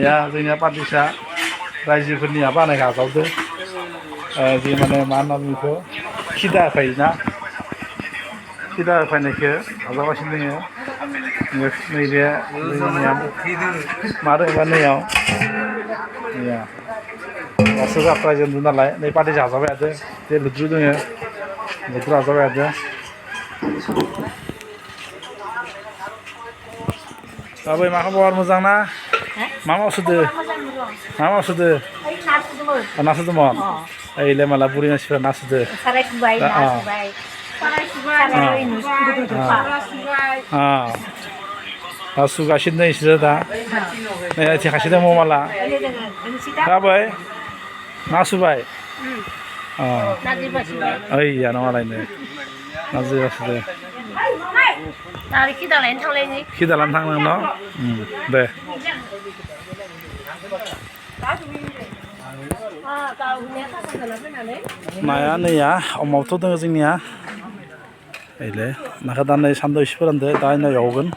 या जोंनिया पार्टिसा रायजोफोरनिया बानाय गाजावदो जि माने मा होनना बुङो बेखौ खिदा होफायोना खिदा होफायनायखौ आजावगासिनो दोङो नैबे जोंनिया मा दङबा नैयाव नैया दासो जाथ्रायजेनदों नालाय नै पार्टिसा आजावबाय थादो जे लुद्रु दोङो लुद्रु आजावबाय थादो Babai मा खबर मोजां ना मा मावसोदो मा मावसोदो ना सुदोंमोन ओइलाय माला बुरि मानसिफोरा ना सुदो साराय सुबाय ना सुबाय साराय सुबाय सुगासिनो दं इसोरो दा नै थेखासिनो दङ माला बाबै ना सुबाय ओइया नङालायनो ना जिरासिदो खिदालानो थांनां न दे नाया नैया अमावथ' दङ जोंनिया ओइले नाखौ दा नै सान्दुं एसे फोरानदो दा इनाव एवगोन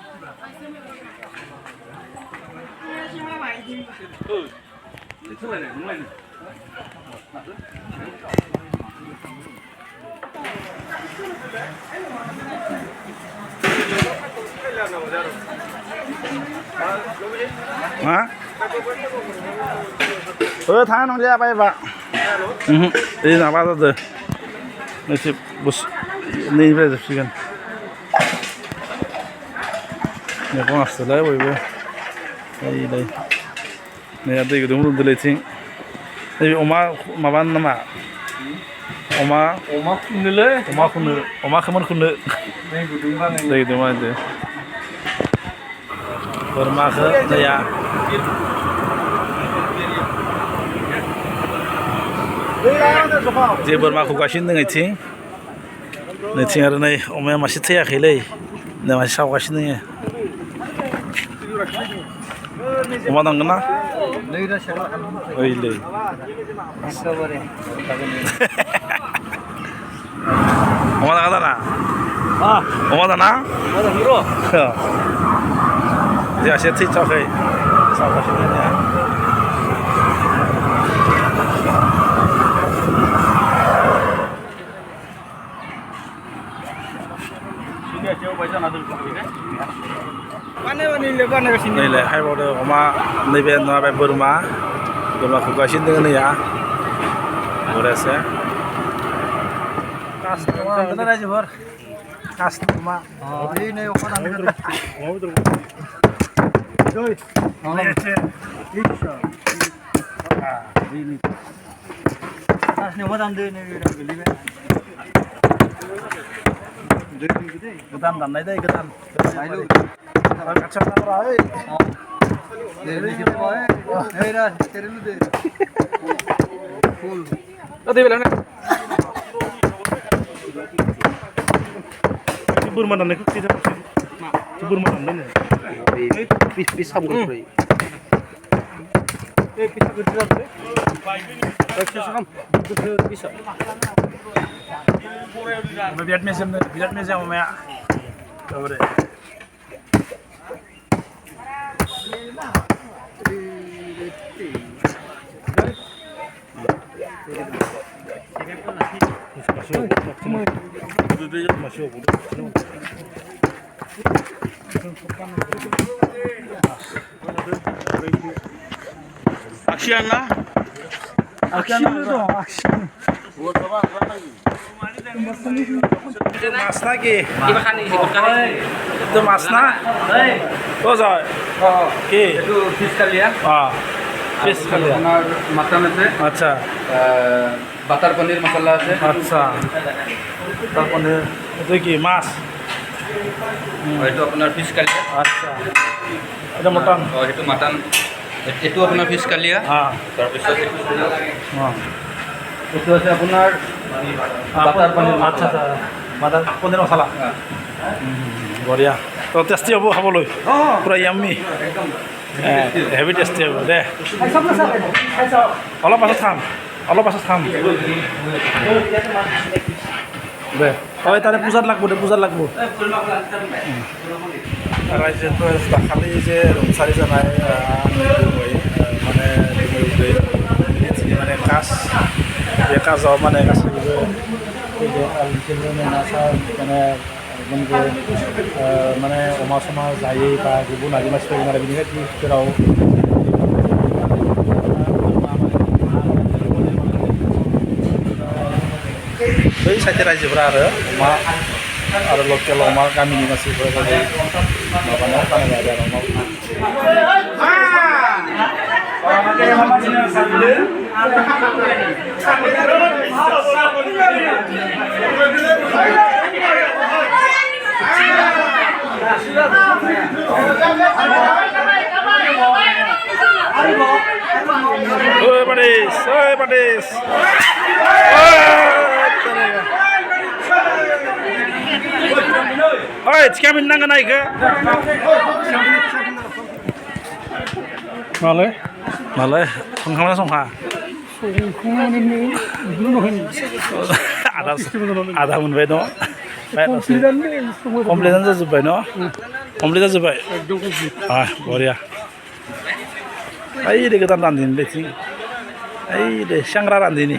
मा थाङा नंलिया बायबा ओइ माबा जादों नैसो नैनिफ्राय जोबसिगोन मैगं आसोलाय बयबो ओइलाय नै दै गुदुं रुदोलायथिं नैबे अमा माबा नामा अमा खुननोलै अमा खोमोन खुननो दै गुदुं बानायदो बोरमाखौ दैया जे बोरमा खुगासिनो दङ इथिं नैथिं आरो नै अमाया मासे थैयाखैलै नै मासे सावगासिनो दङ अमा नांगोन ना ओइलै अमा नाङा दाना अमा दाना जोंहासो थैथ'वाखै सावगासिनो दङ नैलाय हायबावदो अमा नैबे नङाबा बोरमा खुगासिनो दङ नैया बरियासे रायजोफोर अमा गोदान दाननाय दै गोदान बोरमा दाननायखौ बोरमा दाननाय बिराद मेजेम अमाया Aksian lah. Aksian dong, aksian. Mas lagi. Itu mas na? Oh sorry. Oke. Itu fish kali ya? fish kali ya. Mutton আছে। আচ্ছা। বাটার পনির মশলা আছে। আচ্ছা। বাটার পনির itu কি মাছ? itu আপোনাৰ fish kali ya? আচ্ছা। এটা মটন। itu mutton। itu আপোনাৰ fish kali ya? তাৰপিছত itu আছে আপোনাৰ বাটার পনির। আচ্ছা আচ্ছা। বাটার পনির মশলা। বঢ়িয়া। তো টেষ্টি হ'ব খাবলৈ। পুৰা ইয়াম্মি। হেভি টেষ্টি হ'ব দে। অলপ পাছত খাম। অলপ পাছত খাম দে হয় তাৰে পূজাত লাগব দে পূজাত লাগব ৰাইজে খালি যে ৰংচাৰী জানাই মানে মানে কাজ बे काजाव माने गासैबो फैदो आरो बिसोरबो माने माने अमा समा जायै बा गुबुन आरि मानसि फैगोन आरो बेनिखायनो बिथोराव बै साइडनि रायजोफोरा आरो अमा आरो लकेल अमा गामिनि मानसिफोरा माबानायाव बानायबाय आरो Oi, Badis! Oi, Badis! Oi, ciekawe nang naik ke? Malah, malah, pengkaman songha. Ada मोनबाय न' कमप्लिटानो जाजोब्बाय न' कमप्लिट जाजोब्बाय बरिया ओइ दे गोदान रान्दिनि बेथिं ओइ दे सेंग्रा रान्दिनि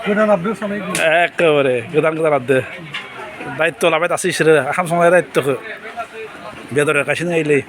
गोदान आबदो सानाय एखेबारे गोदान गोदान आबदो दायित्व लाबाय दासो इसोरो ओंखाम संनाय दायित्वखौ बेदर एरगासिनो होयोलै